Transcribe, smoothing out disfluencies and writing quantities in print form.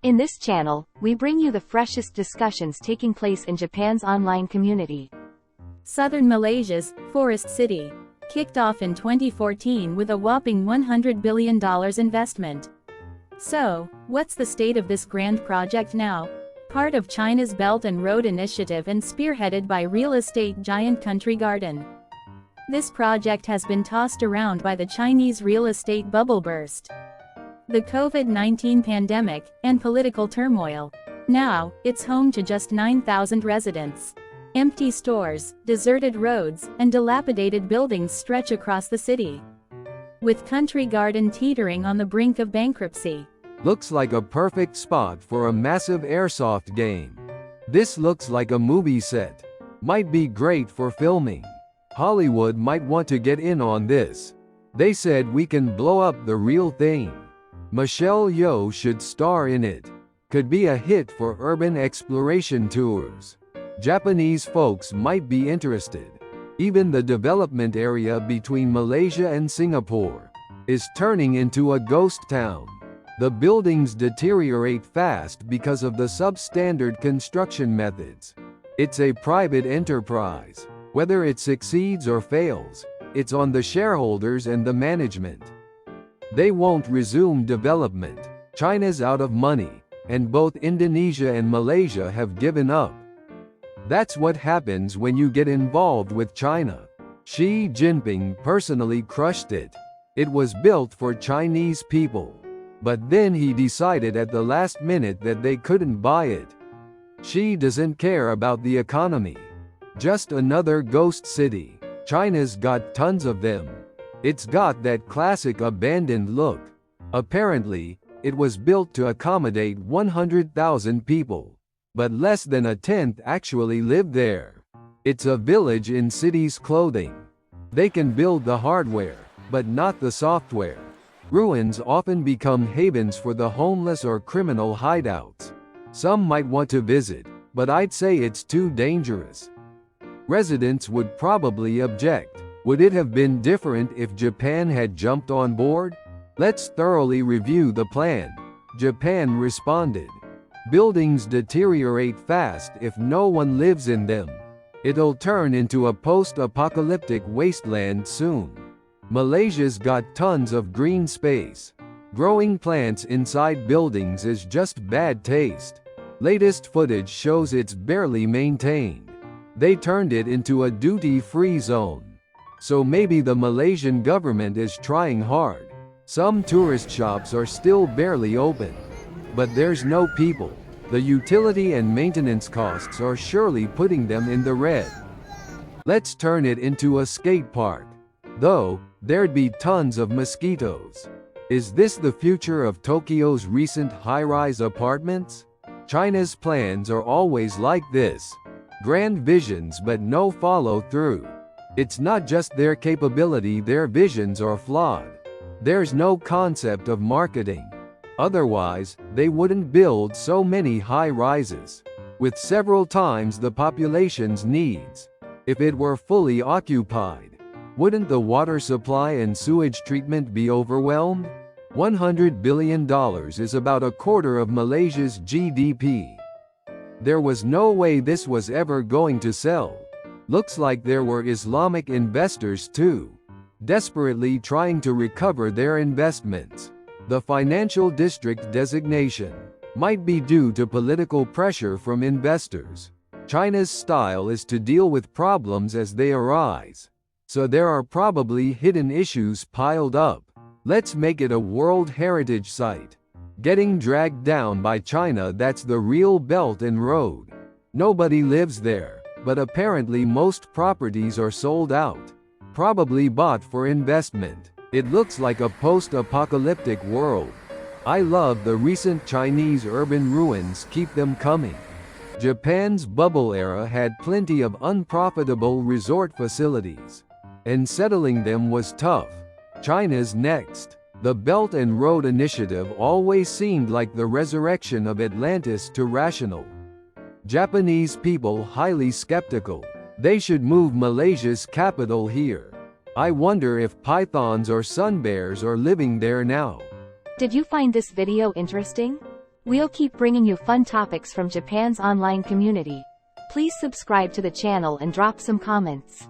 In this channel, we bring you the freshest discussions taking place in Japan's online community. Southern Malaysia's Forest City kicked off in 2014 with a whopping $100 billion investment. So, what's the state of this grand project now? Part of China's Belt and Road Initiative and spearheaded by real estate giant Country Garden. This project has been tossed around by the Chinese real estate bubble burst, the COVID-19 pandemic, and political turmoil. Now, it's home to just 9,000 residents. Empty stores, deserted roads, and dilapidated buildings stretch across the city, with Country Garden teetering on the brink of bankruptcy. Looks like a perfect spot for a massive airsoft game. This looks like a movie set. Might be great for filming. Hollywood might want to get in on this. They said we can blow up the real thing. Michelle Yeoh should star in it. Could be a hit for urban exploration tours. Japanese folks might be interested. Even the development area between Malaysia and Singapore is turning into a ghost town. The buildings deteriorate fast because of the substandard construction methods. It's a private enterprise. Whether it succeeds or fails, it's on the shareholders and the management. They won't resume development. China's out of money, and both Indonesia and Malaysia have given up. That's what happens when you get involved with China. Xi Jinping personally crushed it. It was built for Chinese people. But then he decided at the last minute that they couldn't buy it. Xi doesn't care about the economy. Just another ghost city. China's got tons of them. It's got that classic abandoned look. Apparently, it was built to accommodate 100,000 people. But less than a tenth actually live there. It's a village in city's clothing. They can build the hardware, but not the software. Ruins often become havens for the homeless or criminal hideouts. Some might want to visit, but I'd say it's too dangerous. Residents would probably object. Would it have been different if Japan had jumped on board? Let's thoroughly review the plan. Japan responded. Buildings deteriorate fast if no one lives in them. It'll turn into a post-apocalyptic wasteland soon. Malaysia's got tons of green space. Growing plants inside buildings is just bad taste. Latest footage shows it's barely maintained. They turned it into a duty-free zone. So maybe the Malaysian government is trying hard. Some tourist shops are still barely open. But there's no people. The utility and maintenance costs are surely putting them in the red. Let's turn it into a skate park. Though, there'd be tons of mosquitoes. Is this the future of Tokyo's recent high-rise apartments? China's plans are always like this. Grand visions but no follow-through. It's not just their capability, their visions are flawed. There's no concept of marketing. Otherwise, they wouldn't build so many high-rises, with several times the population's needs. If it were fully occupied, wouldn't the water supply and sewage treatment be overwhelmed? $100 billion is about a quarter of Malaysia's GDP. There was no way this was ever going to sell. Looks like there were Islamic investors too, desperately trying to recover their investments. The financial district designation might be due to political pressure from investors. China's style is to deal with problems as they arise. So there are probably hidden issues piled up. Let's make it a World Heritage Site. Getting dragged down by China, that's the real Belt and Road. Nobody lives there, but apparently most properties are sold out. Probably bought for investment. It looks like a post-apocalyptic world. I love the recent Chinese urban ruins, keep them coming. Japan's bubble era had plenty of unprofitable resort facilities, and settling them was tough. China's next. The Belt and Road Initiative always seemed like the resurrection of Atlantis to rational. Japanese people highly skeptical. They should move Malaysia's capital here. I wonder if pythons or sun bears are living there now. Did you find this video interesting? We'll keep bringing you fun topics from Japan's online community. Please subscribe to the channel and drop some comments.